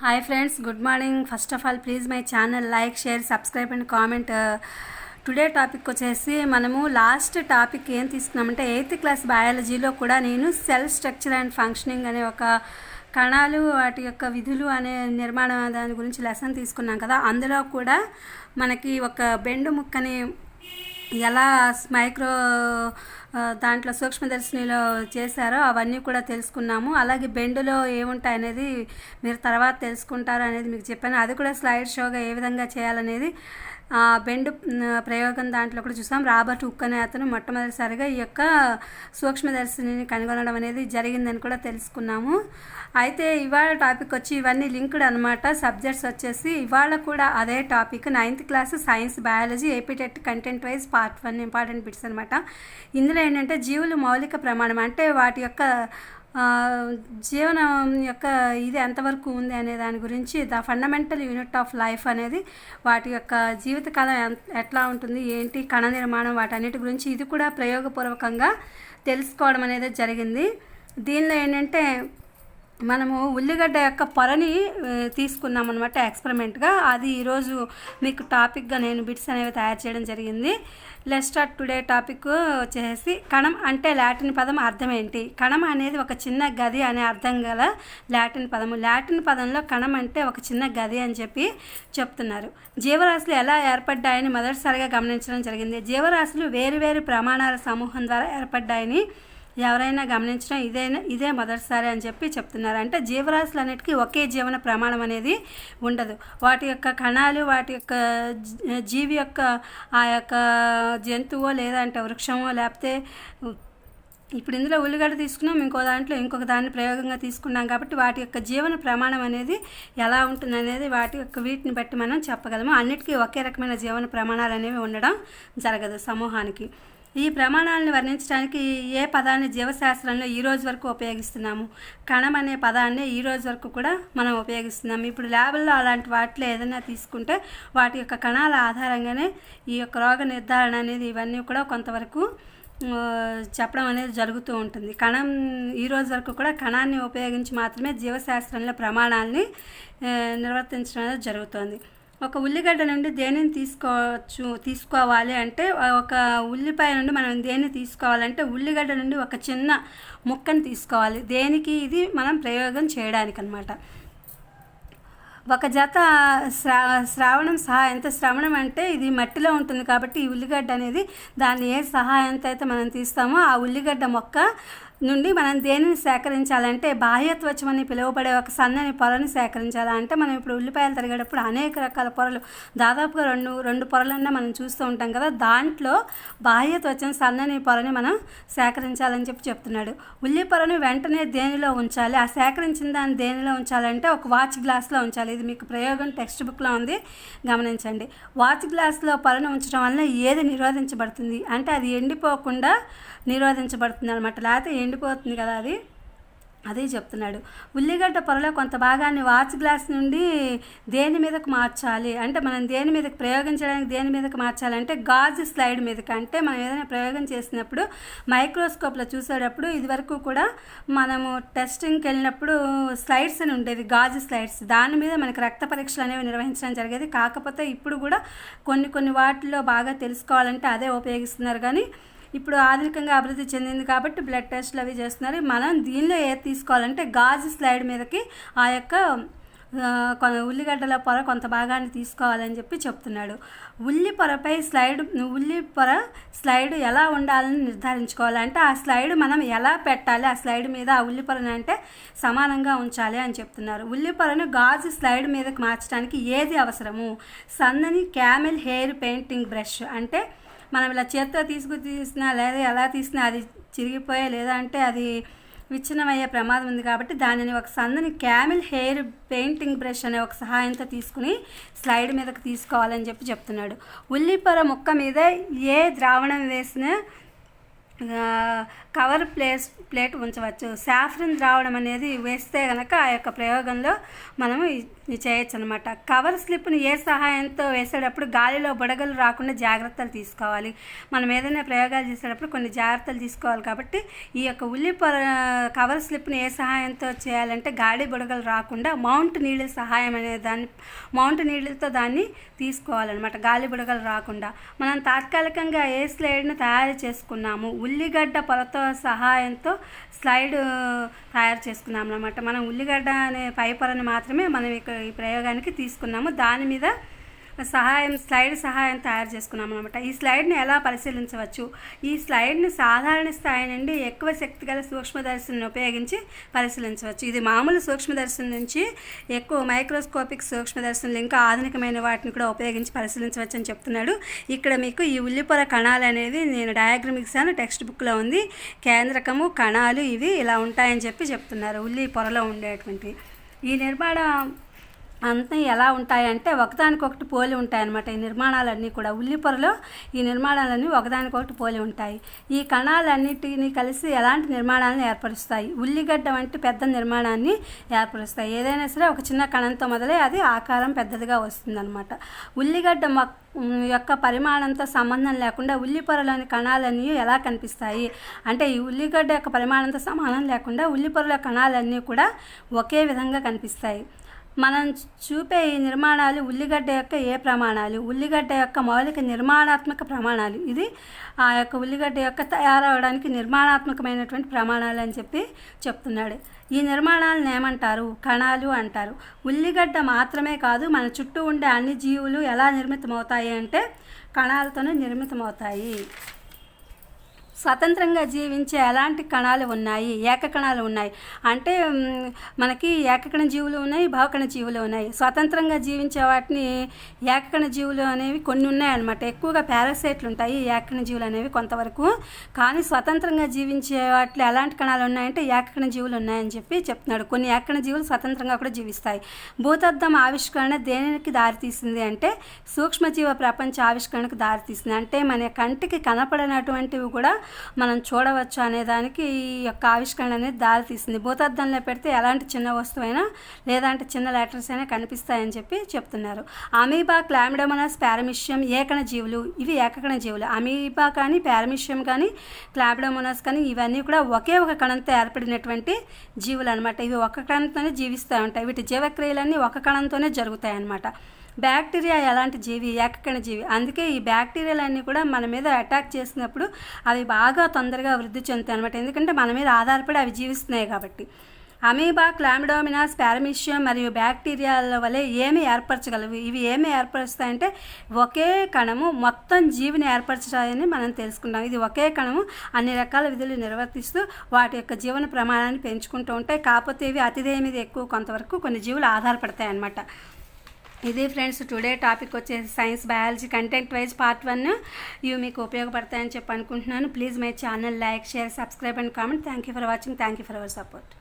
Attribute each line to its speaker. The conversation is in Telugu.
Speaker 1: Hi friends, good morning. First of all please my channel like, share, subscribe and comment. Today topic వచ్చేసి మనము లాస్ట్ టాపిక్ ఏం తీసుకున్నామంటే 8th క్లాస్ బయాలజీలో కూడా నేను సెల్ స్ట్రక్చర్ అండ్ ఫంక్షనింగ్ అనే ఒక కణాలు వాటి యొక్క విధులు అనే నిర్మాణం దాని గురించి లెసన్ తీసుకున్నాం కదా. అందులో కూడా మనకి ఒక బెండు ముక్కని ఎలా మైక్రో దాంట్లో సూక్ష్మదర్శినిలో చేశారో అవన్నీ కూడా తెలుసుకున్నాము. అలాగే బెండులో ఏముంటాయి అనేది మీరు తర్వాత తెలుసుకుంటారు అనేది మీకు చెప్పాను. అది కూడా స్లైడ్ షోగా ఏ విధంగా చేయాలనేది బెండు ప్రయోగం దాంట్లో కూడా చూసాం. రాబర్ట్ హుక్ అనే అతను మొట్టమొదటిసారిగా ఈ యొక్క సూక్ష్మదర్శినిని కనుగొనడం అనేది జరిగిందని కూడా తెలుసుకున్నాము. అయితే ఇవాళ టాపిక్ వచ్చి ఇవన్నీ లింక్డ్ అనమాట. సబ్జెక్ట్స్ వచ్చేసి ఇవాళ కూడా అదే topic 9th class science biology APTET content wise part 1 important bits అనమాట. ఇందులో ఏంటంటే జీవులు మౌలిక ప్రమాణం అంటే వాటి యొక్క జీవనం యొక్క ఇది ఎంతవరకు ఉంది అనే దాని గురించి, the fundamental unit of life అనేది వాటి యొక్క జీవితకాలం ఎట్లా ఉంటుంది, ఏంటి, కణ నిర్మాణం, వాటన్నిటి గురించి ఇది కూడా ప్రయోగపూర్వకంగా తెలుసుకోవడం అనేది జరిగింది. దీనిలో ఏంటంటే మనము ఉల్లిగడ్డ యొక్క పొరని తీసుకున్నాం అనమాట ఎక్స్పెరిమెంట్గా. అది ఈరోజు మీకు టాపిక్గా నేను బిట్స్ అనేవి తయారు చేయడం జరిగింది. లెట్స్ స్టార్ట్ టుడే టాపిక్ వచ్చేసి కణం అంటే లాటిన్ పదం అర్థం ఏంటి? కణం అనేది ఒక చిన్న గది అనే అర్థం గల లాటిన్ పదము. లాటిన్ పదంలో కణం అంటే ఒక చిన్న గది అని చెప్పి చెప్తున్నారు. జీవరాశులు ఎలా ఏర్పడ్డాయని మొదటిసారిగా గమనించడం జరిగింది. జీవరాశులు వేరు ప్రమాణాల సమూహం ద్వారా ఏర్పడ్డాయని ఎవరైనా గమనించడం ఇదే మొదటిసారి అని చెప్పి చెప్తున్నారు. అంటే జీవరాశులన్నిటికీ ఒకే జీవన ప్రమాణం అనేది ఉండదు. వాటి యొక్క కణాలు, వాటి యొక్క జీవి యొక్క ఆ యొక్క జంతువో లేదంటే వృక్షమో, లేకపోతే ఇప్పుడు ఇందులో ఉల్లిగడ్డ తీసుకున్నాం, ఇంకో దాంట్లో ఇంకొక దాన్ని ప్రయోగంగా తీసుకున్నాం కాబట్టి వాటి యొక్క జీవన ప్రమాణం అనేది ఎలా ఉంటుంది అనేది వాటి యొక్క వీటిని బట్టి మనం చెప్పగలము. అన్నిటికీ ఒకే రకమైన జీవన ప్రమాణాలు అనేవి ఉండడం జరగదు సమూహానికి. ఈ ప్రమాణాలను వర్ణించడానికి ఏ పదాన్ని జీవశాస్త్రంలో ఈ రోజు వరకు ఉపయోగిస్తున్నాము? కణం అనే పదాన్ని ఈ రోజు వరకు కూడా మనం ఉపయోగిస్తున్నాము. ఇప్పుడు ల్యాబుల్లో అలాంటి వాటిలో ఏదైనా తీసుకుంటే వాటి యొక్క కణాల ఆధారంగానే ఈ యొక్క రోగ నిర్ధారణ అనేది ఇవన్నీ కూడా కొంతవరకు చెప్పడం అనేది జరుగుతూ ఉంటుంది. కణం ఈ రోజు వరకు కూడా కణాన్ని ఉపయోగించి మాత్రమే జీవశాస్త్రంలో ప్రమాణాలని నిర్వర్తించడం అనేది జరుగుతుంది. ఒక ఉల్లిగడ్డ నుండి దేనిని తీసుకోవాలి అంటే, ఒక ఉల్లిపాయ నుండి మనం దేన్ని తీసుకోవాలంటే ఉల్లిగడ్డ నుండి ఒక చిన్న ముక్కని తీసుకోవాలి. దేనికి? ఇది మనం ప్రయోగం చేయడానికి అనమాట. ఒక జత శ్రావణం సహాయంతో, శ్రవణం అంటే ఇది మట్టిలో ఉంటుంది కాబట్టి ఈ ఉల్లిగడ్డ అనేది దాన్ని ఏ సహాయంతో అయితే మనం తీస్తామో ఆ ఉల్లిగడ్డ మొక్క నుండి మనం దేనిని సేకరించాలంటే బాహ్యత్వచం అని పిలువబడే ఒక సన్నని పొరని సేకరించాలి. అంటే మనం ఇప్పుడు ఉల్లిపాయలు తరిగేటప్పుడు అనేక రకాల పొరలు, దాదాపుగా రెండు పొరలన్నా మనం చూస్తూ ఉంటాం కదా. దాంట్లో బాహ్యత్వచం సన్నని పొరని మనం సేకరించాలని చెప్తున్నాడు. ఉల్లి పొరను వెంటనే దేనిలో ఉంచాలి? ఆ సేకరించిన దాన్ని దేనిలో ఉంచాలంటే ఒక వాచ్ గ్లాస్లో ఉంచాలి. ఇది మీకు ప్రయోగం టెక్స్ట్ బుక్లో ఉంది, గమనించండి. వాచ్ గ్లాస్లో పొరను ఉంచడం వల్ల ఏది నిరోధించబడుతుంది అంటే అది ఎండిపోకుండా నిరోధించబడుతుంది అనమాట. లేకపోతే ఎండిపోతుంది కదా, అదే చెప్తున్నాడు. ఉల్లిగడ్డ పొరలో కొంత భాగాన్ని వాచ్ గ్లాస్ నుండి దేని మీదకు మార్చాలి అంటే, మనం దేని మీదకి ప్రయోగం చేయడానికి దేని మీదకి మార్చాలంటే గాజు స్లైడ్ మీదకి. అంటే మనం ఏదైనా ప్రయోగం చేసినప్పుడు మైక్రోస్కోప్లో చూసేటప్పుడు ఇదివరకు కూడా మనము టెస్టింగ్కి వెళ్ళినప్పుడు స్లైడ్స్ అని ఉండేది, గాజు స్లైడ్స్. దాని మీద మనకి రక్త పరీక్షలు అనేవి నిర్వహించడం జరిగేది. కాకపోతే ఇప్పుడు కూడా కొన్ని వాటిల్లో బాగా తెలుసుకోవాలంటే అదే ఉపయోగిస్తున్నారు. కానీ ఇప్పుడు ఆధునికంగా అభివృద్ధి చెందింది కాబట్టి బ్లడ్ టెస్ట్లు అవి చేస్తున్నారు. మనం దీనిలో ఏది తీసుకోవాలంటే గాజు స్లైడ్ మీదకి ఆ యొక్క ఉల్లిగడ్డల పొర కొంత భాగాన్ని తీసుకోవాలని చెప్పి చెప్తున్నాడు. ఉల్లి పొర స్లైడ్ ఎలా ఉండాలని నిర్ధారించుకోవాలంటే ఆ స్లైడ్ మనం ఎలా పెట్టాలి, ఆ స్లైడ్ మీద ఆ ఉల్లి పొరని అంటే సమానంగా ఉంచాలి అని చెప్తున్నారు. ఉల్లి పొరను గాజు స్లైడ్ మీదకి మార్చడానికి ఏది అవసరము? సన్నని క్యామెల్ హెయిర్ పెయింటింగ్ బ్రష్. అంటే మనం ఇలా చేత్తో తీసినా లేదా ఎలా తీసినా అది చిరిగిపోయే లేదా అంటే అది విచ్ఛిన్నమయ్యే ప్రమాదం ఉంది కాబట్టి దానిని ఒక సన్నని క్యామెల్ హెయిర్ పెయింటింగ్ బ్రష్ అనే ఒక సహాయంతో తీసుకుని స్లైడ్ మీదకి తీసుకోవాలని చెప్తున్నాడు. ఉల్లిపొర ముక్క మీద ఏ ద్రావణం వేసినా కవర్ ప్లేట్ ఉంచవచ్చు. సాఫ్రన్ ద్రావణం అనేది వేస్తే కనుక ఆ యొక్క ప్రయోగంలో మనము చేయొచ్చు అనమాట. కవర్ స్లిప్ని ఏ సహాయంతో వేసేటప్పుడు గాలిలో బుడగలు రాకుండా జాగ్రత్తలు తీసుకోవాలి. మనం ఏదైనా ప్రయోగాలు చేసేటప్పుడు కొన్ని జాగ్రత్తలు తీసుకోవాలి. కాబట్టి ఈ యొక్క కవర్ స్లిప్ని ఏ సహాయంతో చేయాలంటే గాలి బుడగలు రాకుండా మౌంట్ నీడిల్ సహాయం అనే మౌంట్ నీడిల్తో దాన్ని తీసుకోవాలన్నమాట, గాలి బుడగలు రాకుండా. మనం తాత్కాలికంగా ఏ స్లైడ్ను తయారు చేసుకున్నాము, ఉల్లిగడ్డ పొరతో సహాయంతో స్లైడ్ తయారు చేసుకున్నాము అన్నమాట. మనం ఉల్లిగడ్డ అనే పై పొరను మాత్రమే మనం ఈ ప్రయోగానికి తీసుకున్నాము. దాని మీద స్లైడ్ సహాయం తయారు చేసుకున్నాము అనమాట. ఈ స్లైడ్ని ఎలా పరిశీలించవచ్చు? ఈ స్లైడ్ని సాధారణ స్థాయి నుండి ఎక్కువ శక్తి గల సూక్ష్మదర్శిని ఉపయోగించి పరిశీలించవచ్చు. ఇది మామూలు సూక్ష్మదర్శిని నుంచి ఎక్కువ మైక్రోస్కోపిక్ సూక్ష్మదర్శినులు ఇంకా ఆధునికమైన వాటిని కూడా ఉపయోగించి పరిశీలించవచ్చు అని చెప్తున్నాడు. ఇక్కడ మీకు ఈ ఉల్లిపొర కణాలు అనేది నేను డయాగ్రమ్ ఇచ్చాను, టెక్స్ట్ బుక్లో ఉంది. కేంద్రకము, కణాలు ఇవి ఇలా ఉంటాయని చెప్తున్నారు. ఉల్లి పొరలో ఉండేటువంటి ఈ నిర్మాణం అంతా ఎలా ఉంటాయంటే ఒకదానికొకటి పోలి ఉంటాయన్నమాట. ఈ నిర్మాణాలన్నీ కూడా ఉల్లిపొరలో ఈ నిర్మాణాలన్నీ ఒకదానికొకటి పోలి ఉంటాయి. ఈ కణాలన్నిటిని కలిసి ఎలాంటి నిర్మాణాలను ఏర్పరుస్తాయి? ఉల్లిగడ్డ వంటి పెద్ద నిర్మాణాన్ని ఏర్పరుస్తాయి. ఏదైనా సరే ఒక చిన్న కణంతో మొదలై అది ఆకారం పెద్దదిగా వస్తుందన్నమాట. ఉల్లిగడ్డ యొక్క పరిమాణంతో సంబంధం లేకుండా ఉల్లిపొరలోని కణాలన్నీ ఎలా కనిపిస్తాయి అంటే ఈ ఉల్లిగడ్డ యొక్క పరిమాణంతో సంబంధం లేకుండా ఉల్లిపొరల కణాలన్నీ కూడా ఒకే విధంగా కనిపిస్తాయి. మనం చూపే ఈ నిర్మాణాలు ఉల్లిగడ్డ యొక్క ఏ ప్రమాణాలు? ఉల్లిగడ్డ యొక్క మౌలిక నిర్మాణాత్మక ప్రమాణాలు. ఇది ఆ యొక్క ఉల్లిగడ్డ యొక్క తయారవడానికి నిర్మాణాత్మకమైనటువంటి ప్రమాణాలు అని చెప్తున్నాడు. ఈ నిర్మాణాలను ఏమంటారు? కణాలు అంటారు. ఉల్లిగడ్డ మాత్రమే కాదు, మన చుట్టూ ఉండే అన్ని జీవులు ఎలా నిర్మితమవుతాయి అంటే కణాలతోనే నిర్మితమవుతాయి. స్వతంత్రంగా జీవించే ఎలాంటి కణాలు ఉన్నాయి? ఏకకణాలు ఉన్నాయి. అంటే మనకి ఏకకణ జీవులు ఉన్నాయి, బహుకణ జీవులు ఉన్నాయి. స్వతంత్రంగా జీవించే వాటిని ఏకకణ జీవులు అనేవి కొన్ని ఉన్నాయన్నమాట. ఎక్కువగా పారాసైట్లు ఉంటాయి ఏకకణ జీవులు అనేవి కొంతవరకు. కానీ స్వతంత్రంగా జీవించే వాటిలో ఎలాంటి కణాలు ఉన్నాయంటే ఏకకణ జీవులు ఉన్నాయని చెప్తున్నాడు. కొన్ని ఏకకణ జీవులు స్వతంత్రంగా కూడా జీవిస్తాయి. భూతద్దం ఆవిష్కరణ దేనికి దారితీసింది అంటే సూక్ష్మజీవ ప్రపంచ ఆవిష్కరణకు దారితీసింది. అంటే మన కంటికి కనపడినటువంటివి కూడా మనం చూడవచ్చు అనే దానికి ఈ యొక్క ఆవిష్కరణ అనేది దారితీసింది. భూతద్దంలో పెడితే ఎలాంటి చిన్న వస్తువైనా లేదంటే చిన్న లెటర్స్ అయినా కనిపిస్తాయని చెప్తున్నారు. అమీబా, క్లామిడోమోనాస్, పారమిషియం ఏకణ జీవులు. ఇవి ఏకకణ జీవులు. అమీబా కానీ, పారమిషియం కానీ, క్లామిడోమోనాస్ కానీ ఇవన్నీ కూడా ఒకే ఒక కణంతో ఏర్పడినటువంటి జీవులు అనమాట. ఇవి ఒక కణంతోనే జీవిస్తూ ఉంటాయి. వీటి జీవక్రియలన్నీ ఒక కణంతోనే జరుగుతాయి అన్నమాట. బ్యాక్టీరియా ఎలాంటి జీవి? ఏకకణ జీవి. అందుకే ఈ బ్యాక్టీరియాలన్నీ కూడా మన మీద అటాక్ చేసినప్పుడు అవి బాగా తొందరగా వృద్ధి చెందుతాయి అనమాట. ఎందుకంటే మన మీద ఆధారపడి అవి జీవిస్తున్నాయి కాబట్టి. అమీబా, క్లామిడోమినాస్, పారమిషియం మరియు బ్యాక్టీరియాల వలె ఏమి ఏర్పరచగలవు? ఇవి ఏమి ఏర్పరుస్తాయంటే ఒకే కణము మొత్తం జీవిని ఏర్పరచాలని మనం తెలుసుకుంటాం. ఇది ఒకే కణము అన్ని రకాల విధులు నిర్వర్తిస్తూ వాటి యొక్క జీవన ప్రమాణాన్ని పెంచుకుంటూ ఉంటాయి. కాకపోతే ఇవి అతిథేయ మీద ఎక్కువ కొంతవరకు కొన్ని జీవులు ఆధారపడతాయి అన్నమాట. ఇది ఫ్రెండ్స్ టుడే టాపిక్ వచ్చేసి science biology content wise part 1. ఇవి మీకు ఉపయోగపడతాయని అనుకుంటున్నాను. Please my channel like, share, subscribe and comment. Thank you for watching. Thank you for our support.